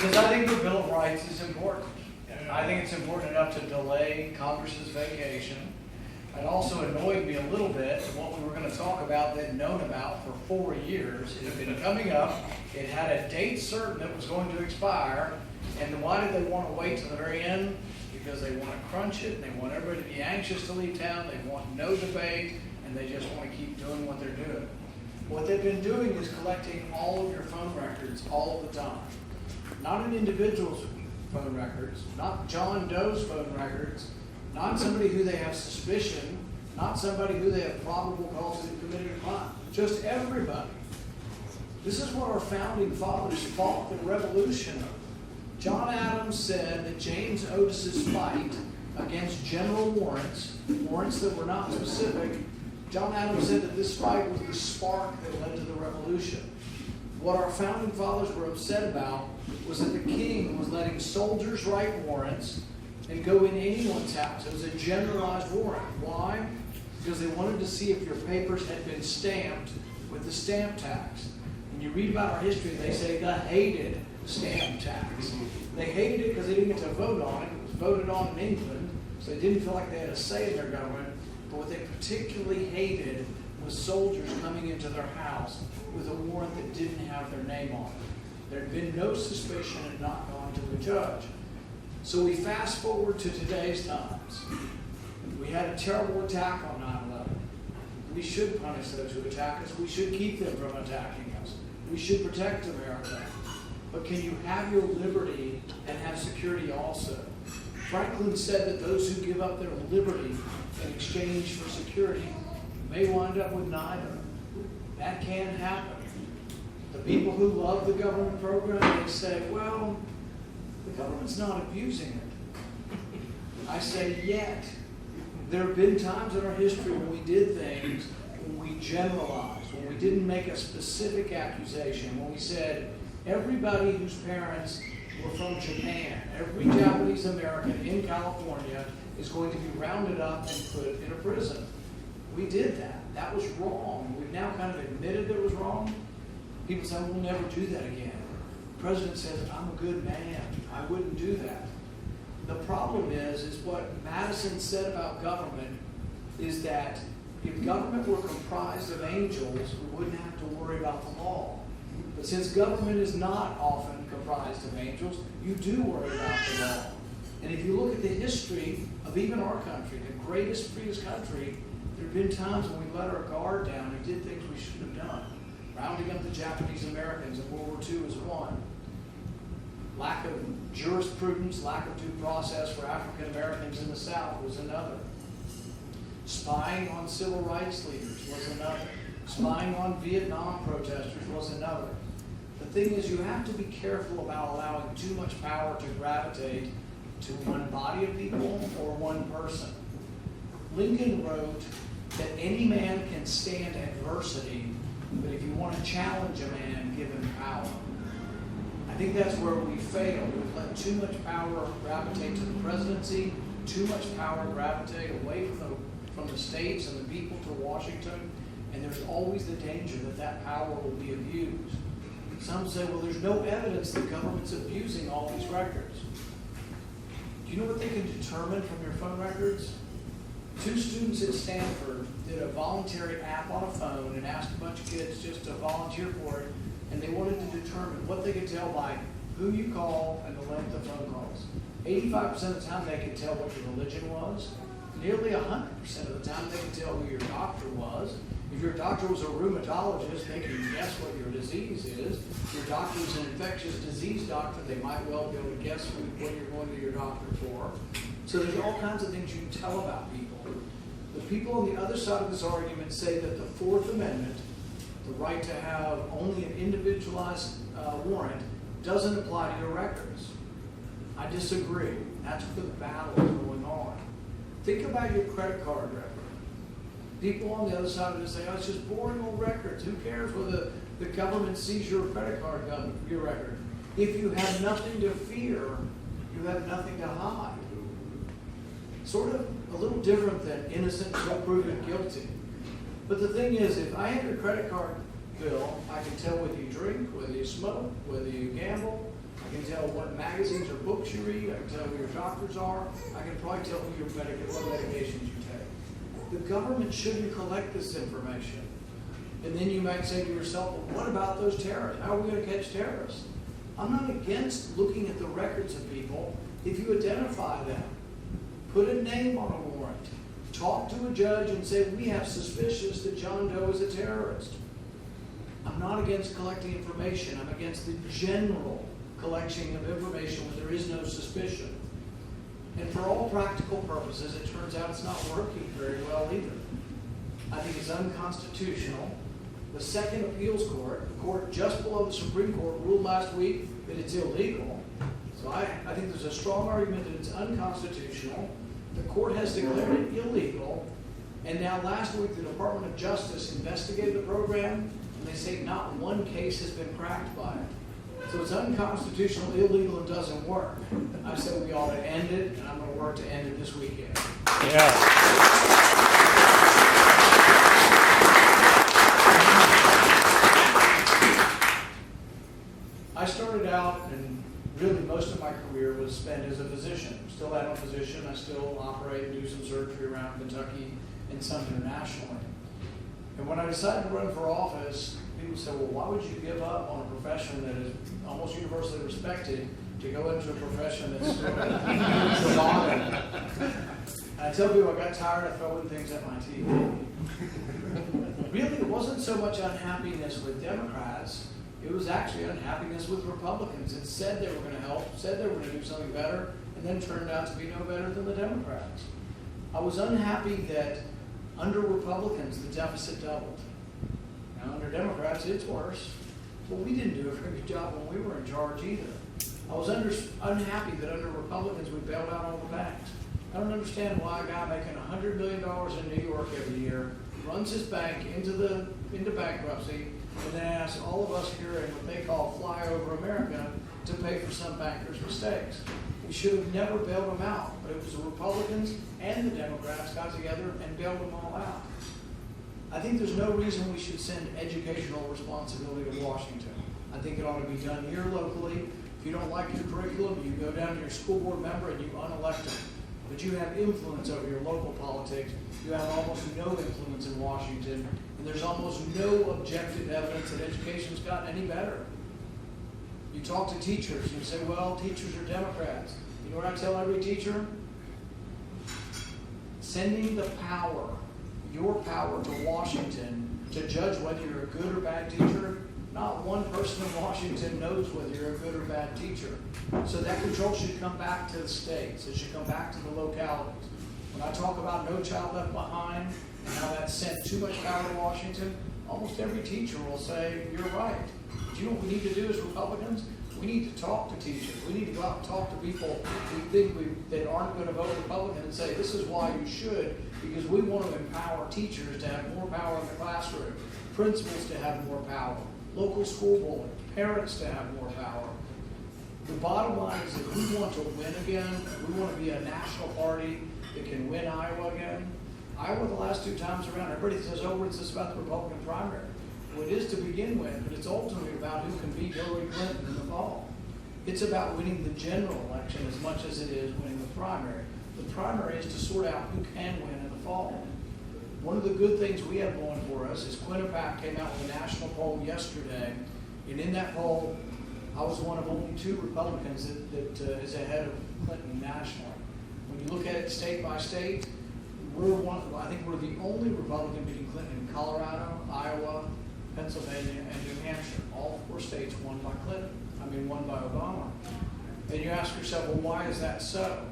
Because I think the Bill of Rights is important. I think it's important enough to delay Congress's vacation. It also annoyed me a little bit what we were going to talk about, they'd known about for 4 years. It had been coming up. It had a date certain that was going to expire. And why did they want to wait till the very end? Because they want to crunch it, and they want everybody to be anxious to leave town. They want no debate, and they just want to keep doing what they're doing. What they've been doing is collecting all of your phone records all of the time. Not an individual's phone records, not John Doe's phone records, not somebody who they have suspicion, not somebody who they have probable cause of committing a crime, just everybody. This is what our founding fathers fought the revolution of. John Adams said that James Otis's fight against general warrants that were not specific, John Adams said that this fight was the spark that led to the revolution. What our founding fathers were upset about was that the king was letting soldiers write warrants and go in anyone's house. It was a generalized warrant. Why? Because they wanted to see if your papers had been stamped with the stamp tax. When you read about our history, they say the hated stamp tax. They hated it because they didn't get to vote on it. It was voted on in England, so they didn't feel like they had a say in their government. But what they particularly hated was soldiers coming into their house with a warrant that didn't have their name on it. There had been no suspicion and not gone to the judge. So we fast forward to today's times. We had a terrible attack on 9/11. We should punish those who attack us. We should keep them from attacking us. We should protect America. But can you have your liberty and have security also? Franklin said that those who give up their liberty in exchange for security may wind up with neither. That can happen. The people who love the government program, they say, well, the government's not abusing it. I say, yet. There have been times in our history when we did things, when we generalized, when we didn't make a specific accusation, when we said, everybody whose parents were from Japan, every Japanese American in California is going to be rounded up and put in a prison. We did that. That was wrong. We've now kind of admitted that it was wrong. People say, we'll never do that again. The president says, I'm a good man. I wouldn't do that. The problem is what Madison said about government is that if government were comprised of angels, we wouldn't have to worry about the law. But since government is not often comprised of angels, you do worry about the law. And if you look at the history of even our country, the greatest, freest country, there have been times when we let our guard down and did things we shouldn't have done. Rounding up the Japanese Americans in World War II is one. Lack of jurisprudence, lack of due process for African Americans in the South was another. Spying on civil rights leaders was another. Spying on Vietnam protesters was another. The thing is, you have to be careful about allowing too much power to gravitate to one body of people or one person. Lincoln wrote that any man can stand adversity, but if you want to challenge a man, give him power. I think that's where we fail. We've let too much power gravitate to the presidency, too much power gravitate away from the states and the people to Washington, and there's always the danger that that power will be abused. Some say, well, there's no evidence the government's abusing all these records. Do you know what they can determine from your phone records? 2 students at Stanford did a voluntary app on a phone and asked a bunch of kids just to volunteer for it, and they wanted to determine what they could tell by who you call and the length of phone calls. 85% of the time they could tell what your religion was. Nearly 100% of the time they could tell who your doctor was. If your doctor was a rheumatologist, they can guess what your disease is. If your doctor was an infectious disease doctor, they might well be able to guess what you're going to your doctor for. So there's all kinds of things you can tell about people. The people on the other side of this argument say that the Fourth Amendment, the right to have only an individualized warrant, doesn't apply to your records. I disagree. That's where the battle is going on. Think about your credit card record. People on the other side of it say, oh, it's just boring old records. Who cares whether the government sees your credit card your record? If you have nothing to fear, you have nothing to hide. Sort of a little different than innocent until proven guilty. But the thing is, if I have your credit card bill, I can tell whether you drink, whether you smoke, whether you gamble. I can tell what magazines or books you read. I can tell who your doctors are. I can probably tell who your what medications you take. The government shouldn't collect this information. And then you might say to yourself, well, what about those terrorists? How are we going to catch terrorists? I'm not against looking at the records of people if you identify them. Put a name on a warrant. Talk to a judge and say, we have suspicions that John Doe is a terrorist. I'm not against collecting information. I'm against the general collection of information when there is no suspicion. And for all practical purposes, it turns out it's not working very well either. I think it's unconstitutional. The Second Appeals Court, the court just below the Supreme Court, ruled last week that it's illegal. So I think there's a strong argument that it's unconstitutional. The court has declared it illegal. And now last week, the Department of Justice investigated the program, and they say not one case has been cracked by it. So it's unconstitutional, illegal, and doesn't work. I said we ought to end it, and I'm going to work to end it this weekend. Yeah. I started out, and really most of my career was spent as a physician. Still am a physician. I still operate and do some surgery around Kentucky and some internationally. And when I decided to run for office, people said, well, why would you give up on a profession that is almost universally respected to go into a profession that's still forgotten? And I tell people I got tired of throwing things at my TV. Really, it wasn't so much unhappiness with Democrats. It was actually unhappiness with Republicans. It said they were going to help, said they were going to do something better, and then turned out to be no better than the Democrats. I was unhappy that under Republicans, the deficit doubled. Now, under Democrats, it's worse. Well, we didn't do a very good job when we were in charge either. I was unhappy that under Republicans, we bailed out all the banks. I don't understand why a guy making $100 million in New York every year runs his bank into bankruptcy, and then asks all of us here in what they call flyover America to pay for some bankers' mistakes. We should have never bailed them out, but it was the Republicans and the Democrats got together and bailed them all out. I think there's no reason we should send educational responsibility to Washington. I think it ought to be done here locally. If you don't like your curriculum, you go down to your school board member and you unelect them. But you have influence over your local politics. You have almost no influence in Washington, and there's almost no objective evidence that education's gotten any better. You talk to teachers, and you say, well, teachers are Democrats. You know what I tell every teacher? Sending the power, your power to Washington to judge whether you're a good or bad teacher, not one person in Washington knows whether you're a good or bad teacher. So that control should come back to the states. It should come back to the localities. When I talk about No Child Left Behind and how that sent too much power to Washington, almost every teacher will say, you're right. But you know what we need to do as Republicans? We need to talk to teachers. We need to go out and talk to people who think that aren't going to vote Republican and say, this is why you should, because we want to empower teachers to have more power in the classroom, principals to have more power, local school board, parents to have more power. The bottom line is that we want to win again. We want to be a national party that can win Iowa again. Iowa, the last two times around, everybody says, oh, it's just about the Republican primary. Well, it is to begin with, but it's ultimately about who can beat Hillary Clinton in the fall. It's about winning the general election as much as it is winning the primary. The primary is to sort out who can win in the fall. One of the good things we have going for us is Quinnipiac came out with a national poll yesterday, and in that poll, I was one of only 2 Republicans that is ahead of Clinton nationally. When you look at it state by state, I think we're the only Republican beating Clinton in Colorado, Iowa, Pennsylvania, and New Hampshire. All 4 states won by Obama. And you ask yourself, well, why is that so?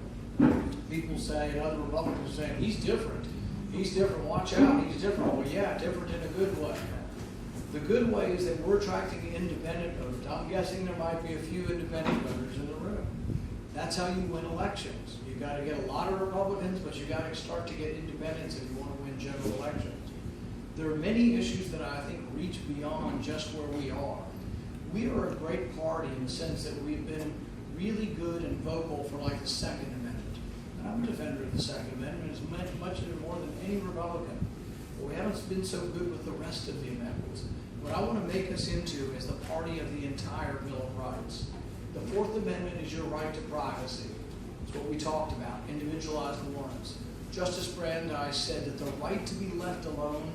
People say, and other Republicans are saying, he's different. He's different, watch out, he's different. Well, yeah, different in a good way. The good way is that we're attracting independent voters. I'm guessing there might be a few independent voters in the room. That's how you win elections. You've got to get a lot of Republicans, but you've got to start to get independents if you want to win general elections. There are many issues that I think reach beyond just where we are. We are a great party in the sense that we've been really good and vocal for like the Second Amendment. And I'm a defender of the Second Amendment as much more than any Republican. But we haven't been so good with the rest of the amendments. What I want to make us into is the party of the entire Bill of Rights. The Fourth Amendment is your right to privacy. It's what we talked about, individualized warrants. Justice Brandeis said that the right to be left alone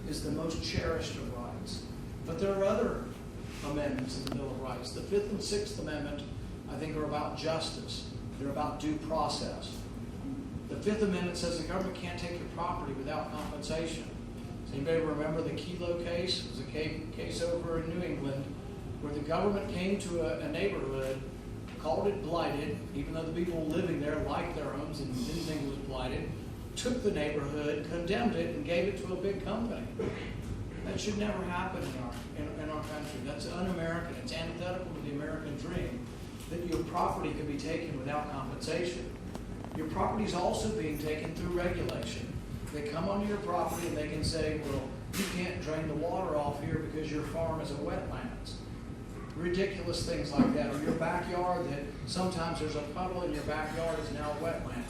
is the most cherished of rights. But there are other amendments in the Bill of Rights. The Fifth and Sixth Amendment, I think, are about justice. They're about due process. The Fifth Amendment says the government can't take your property without compensation. Does anybody remember the Kelo case? It was a case over in New England where the government came to a neighborhood, called it blighted, even though the people living there liked their homes and didn't think it was blighted, took the neighborhood, condemned it, and gave it to a big company. That should never happen in our country. That's un-American. It's antithetical to the American dream that your property could be taken without compensation. Your property is also being taken through regulation. They come onto your property and they can say, well, you can't drain the water off here because your farm is a wetlands. Ridiculous things like that. Or your backyard, that sometimes there's a puddle in your backyard is now wetlands.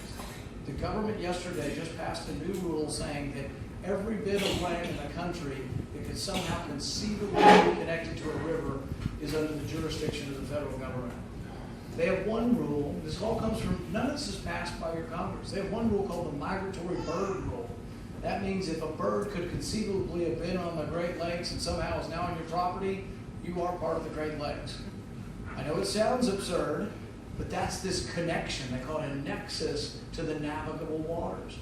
The government yesterday just passed a new rule saying that every bit of land in the country that could somehow conceivably be connected to a river is under the jurisdiction of the federal government. They have one rule, this all comes from, none of this is passed by your Congress. They have one rule called the migratory bird rule. That means if a bird could conceivably have been on the Great Lakes and somehow is now on your property, you are part of the Great Lakes. I know it sounds absurd, but that's this connection. They call it a nexus to the navigable waters.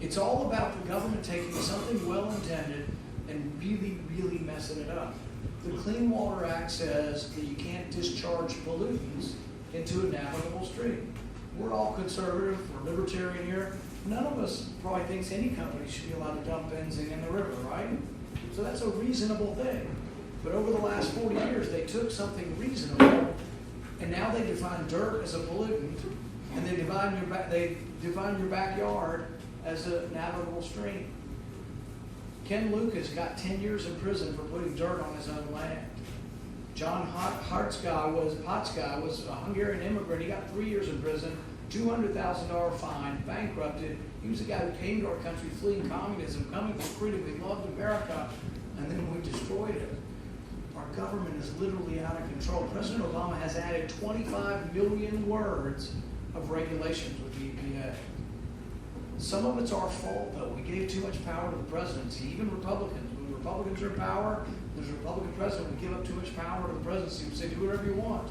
It's all about the government taking something well-intended and really, really messing it up. The Clean Water Act says that you can't discharge pollutants into a navigable stream. We're all conservative, we're libertarian here. None of us probably thinks any company should be allowed to dump benzene in the river, right? So that's a reasonable thing. But over the last 40 years, they took something reasonable, and now they define dirt as a pollutant, and they define your backyard as a navigable stream. Ken Lucas got 10 years in prison for putting dirt on his own land. John Pottsky was a Hungarian immigrant. He got 3 years in prison, $200,000 fine, bankrupted. He was the guy who came to our country fleeing communism, coming for freedom. He loved America, and then we destroyed it. Our government is literally out of control. President Obama has added 25 million words of regulations with the EPA. Some of it's our fault, though. We gave too much power to the presidency, even Republicans. When Republicans are in power, there's a Republican president, we give up too much power to the presidency. We say, do whatever you want.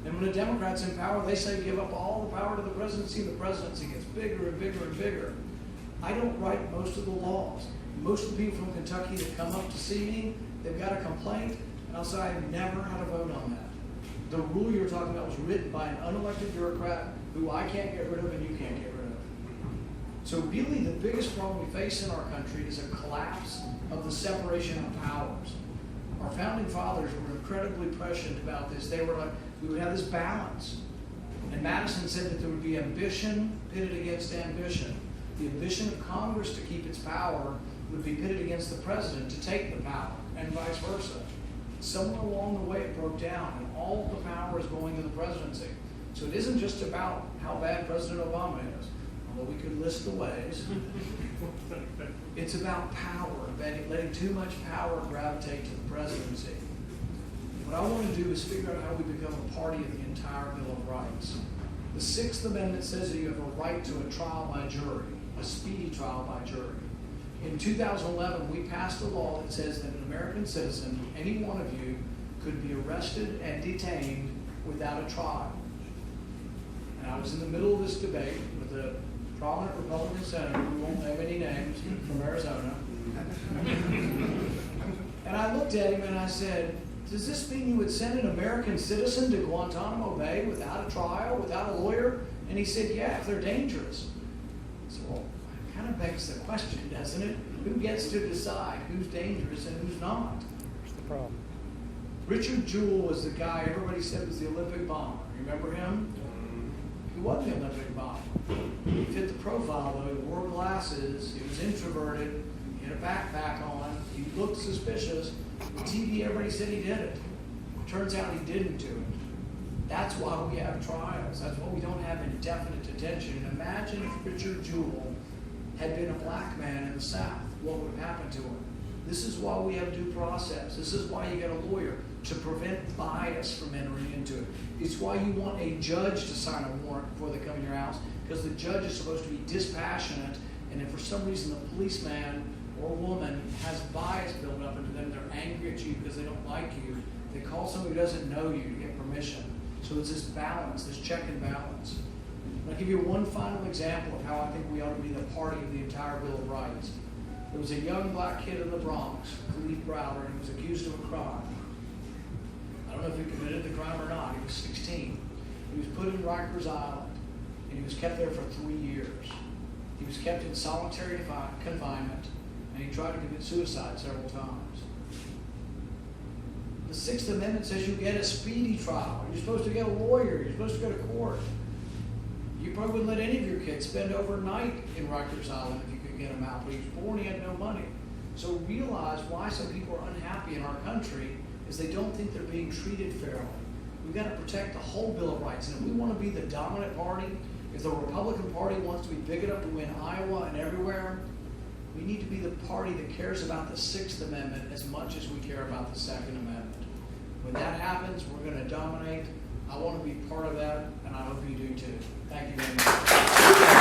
And when a Democrat's in power, they say, give up all the power to the presidency, and the presidency gets bigger and bigger and bigger. I don't write most of the laws. Most of the people from Kentucky that come up to see me, they've got a complaint, and I'll say, I've never had a vote on that. The rule you're talking about was written by an unelected bureaucrat who I can't get rid of and you can't get rid of. So really the biggest problem we face in our country is a collapse of the separation of powers. Our founding fathers were incredibly prescient about this. They were like, we would have this balance. And Madison said that there would be ambition pitted against ambition. The ambition of Congress to keep its power would be pitted against the president to take the power, and vice versa. Somewhere along the way it broke down, and all the power is going to the presidency. So it isn't just about how bad President Obama is, although we could list the ways. It's about power, letting too much power gravitate to the presidency. What I want to do is figure out how we become a party of the entire Bill of Rights. The Sixth Amendment says that you have a right to a trial by jury, a speedy trial by jury. In 2011, we passed a law that says that an American citizen, any one of you, could be arrested and detained without a trial. And I was in the middle of this debate with a prominent Republican senator, who won't name any names, from Arizona. And I looked at him and I said, does this mean you would send an American citizen to Guantanamo Bay without a trial, without a lawyer? And he said, yeah, if they're dangerous. So, well, it kind of begs the question, doesn't it? Who gets to decide who's dangerous and who's not? What's the problem? Richard Jewell was the guy everybody said was the Olympic bomber. Remember him? He wasn't the Olympic bomber. He fit the profile, though. He wore glasses. He was introverted. He had a backpack on. He looked suspicious. The TV, everybody said he did it. Turns out he didn't do it. That's why we have trials. That's why we don't have indefinite detention. And imagine if Richard Jewell had been a black man in the South. What would have happened to him? This is why we have due process. This is why you get a lawyer. to prevent bias from entering into it. It's why you want a judge to sign a warrant before they come in your house, because the judge is supposed to be dispassionate, and if for some reason the policeman or woman has bias built up into them, they're angry at you because they don't like you, they call somebody who doesn't know you to get permission. So it's this balance, this check and balance. And I'll give you one final example of how I think we ought to be the party of the entire Bill of Rights. There was a young black kid in the Bronx, Khalid Browder, and he was accused of a crime. I don't know if he committed the crime or not. He was 16. He was put in Rikers Island, and he was kept there for 3 years. He was kept in solitary confinement, and he tried to commit suicide several times. The Sixth Amendment says you get a speedy trial. You're supposed to get a lawyer. You're supposed to go to court. You probably wouldn't let any of your kids spend overnight in Rikers Island if you could get them out. But he was born, he had no money. So realize why some people are unhappy in our country is they don't think they're being treated fairly. We've got to protect the whole Bill of Rights. And if we want to be the dominant party, if the Republican Party wants to be big enough to win Iowa and everywhere, we need to be the party that cares about the Sixth Amendment as much as we care about the Second Amendment. When that happens, we're going to dominate. I want to be part of that, and I hope you do too. Thank you very much.